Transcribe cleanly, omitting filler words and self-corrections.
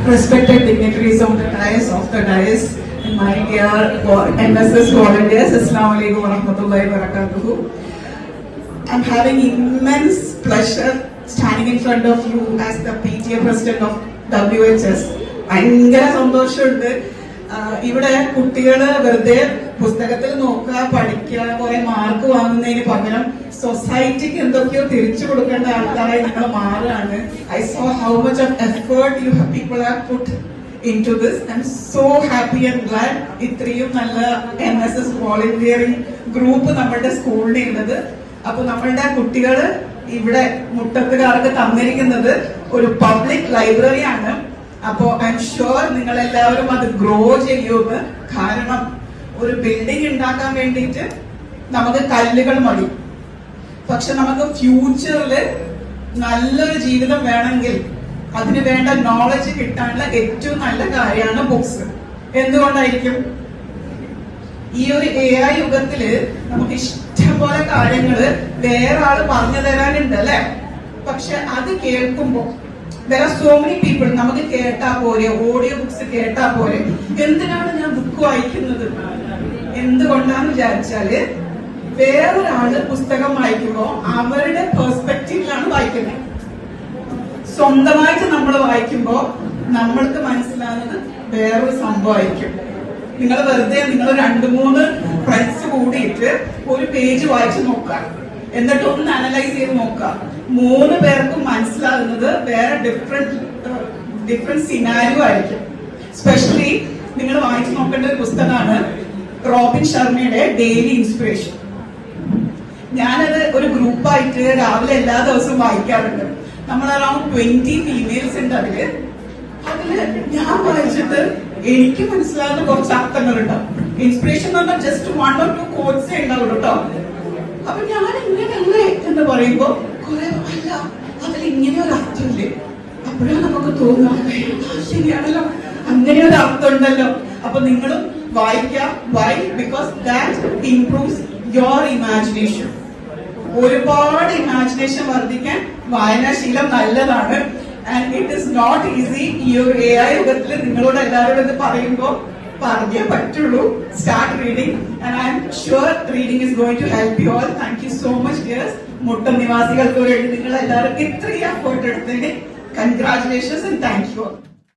respected dignitaries of the dais, and my dear NSS volunteers, Assalamu alaikum wa rahmatullahi wa barakatuhu. I'm having immense pleasure standing in front of you as the PTA president of WHS. ഭയങ്കര സന്തോഷമുണ്ട്. ഇവിടെ കുട്ടികള് വെറുതെ പുസ്തകത്തിൽ നോക്കുക, പഠിക്കുക, കുറെ mark വാങ്ങുന്നതിന് പകരം സൊസൈറ്റിക്ക് എന്തൊക്കെയോ തിരിച്ചു കൊടുക്കേണ്ട ആൾക്കാരായി നിങ്ങൾ മാറുകയാണ്. I so how much of effort you people have put into this. I'm so happy and glad ഇത്രയും നല്ല NSS വോളണ്ടിയറിംഗ് ഗ്രൂപ്പ് നമ്മുടെ സ്കൂളിൽ ഉള്ളത്. അപ്പൊ നമ്മളുടെ കുട്ടികള് ഇവിടെ മുട്ടത്തുകാർക്ക് തന്നിരിക്കുന്നത് ഒരു പബ്ലിക് ലൈബ്രറി ആണ്. അപ്പോ ഐ എം ഷുവർ നിങ്ങൾ എല്ലാവരും അത് ഗ്രോ ചെയ്യുമെന്ന്. കാരണം ഒരു ബിൽഡിംഗ് ഉണ്ടാക്കാൻ വേണ്ടിയിട്ട് നമുക്ക് കല്ലുകൾ മതി, പക്ഷെ നമുക്ക് ഫ്യൂച്ചറിൽ നല്ലൊരു ജീവിതം വേണമെങ്കിൽ അതിന് വേണ്ട നോളജ് കിട്ടാനുള്ള ഏറ്റവും നല്ല കാര്യമാണ് ബുക്സ്. എന്തുകൊണ്ടായിരിക്കും? ഈ ഒരു AI യുഗത്തില് നമുക്ക് ഇഷ്ടംപോലെ കാര്യങ്ങള് വേറെ ആള് പറഞ്ഞു തരാനുണ്ട് അല്ലെ. പക്ഷെ അത് കേൾക്കുമ്പോ there are so many people, നമുക്ക് കേട്ടാ പോരെ, ഓഡിയോ ബുക്സ് കേട്ടാ പോരെ, എന്തിനാണ് ഞാൻ ബുക്ക് വായിക്കുന്നത്? എന്തുകൊണ്ടാന്ന് വിചാരിച്ചാല് വേറൊരാള് പുസ്തകം വായിക്കുമ്പോ അവരുടെ പെർസ്പെക്റ്റീവിലാണ് വായിക്കുന്നത്. സ്വന്തമായിട്ട് നമ്മൾ വായിക്കുമ്പോ നമ്മൾക്ക് മനസ്സിലാകുന്നത് വേറൊരു സംഭവമായിരിക്കും. നിങ്ങൾ വെറുതെ നിങ്ങൾ 2-3 ഫ്രണ്ട്സ് കൂടിയിട്ട് ഒരു പേജ് വായിച്ചു നോക്കുക, എന്നിട്ട് ഒന്ന് അനലൈസ് ചെയ്ത് നോക്കുക. 3 പേർക്കും മനസ്സിലാകുന്നത് വേറെ ഡിഫറെന്റ് സിനാരിയോ ആയിരിക്കും. സ്പെഷ്യലി നിങ്ങൾ വായിച്ചു നോക്കേണ്ട ഒരു പുസ്തകമാണ് റോബിൻ ശർമ്മയുടെ ഡെയിലി ഇൻസ്പിറേഷൻ. ഞാനത് ഒരു ഗ്രൂപ്പായിട്ട് രാവിലെ എല്ലാ ദിവസവും വായിക്കാറുണ്ട്. നമ്മൾ അറൌണ്ട് 20 ഫീമെയിൽസ് ഉണ്ട് അതില് ഞാൻ വായിച്ചിട്ട് എനിക്ക് മനസ്സിലാകുന്ന കുറച്ച് അർത്ഥങ്ങൾ ഉണ്ടാവും. ഇൻസ്പിറേഷൻ എന്ന് പറഞ്ഞാൽ ജസ്റ്റ് 1 or 2 കോട്ട്സേ ഉണ്ടാവും കേട്ടോ. അപ്പൊ ഞാൻ ഇങ്ങനെയല്ലേ എന്ന് പറയുമ്പോ കുറെ അല്ല അതിൽ ഇങ്ങനെ ഒരു അർത്ഥമില്ലേ, അപ്പോഴാണ് നമുക്ക് തോന്നുക ശരിയാണല്ലോ, അങ്ങനെ ഒരു അർത്ഥം ഉണ്ടല്ലോ. അപ്പൊ നിങ്ങളും വായിക്കാം. Why? Because that improves your imagination. ഒരുപാട് ഇമാജിനേഷൻ വർദ്ധിക്കാൻ വായനാശീലം നല്ലതാണ്. And it is not easy. ഈ ഒരു AI യുഗത്തിൽ നിങ്ങളോട് എല്ലാവരും ഇത് പറയുമ്പോ പറഞ്ഞേ പറ്റുള്ളൂ. Start reading and I am sure reading is going to help you all. Thank you so much dears. Muttom നിവാസികൾക്ക് വേണ്ടി നിങ്ങൾ എല്ലാവരും ഇത്രയും എഫേർട്ട് എടുത്തതിന് congratulations and thank you all.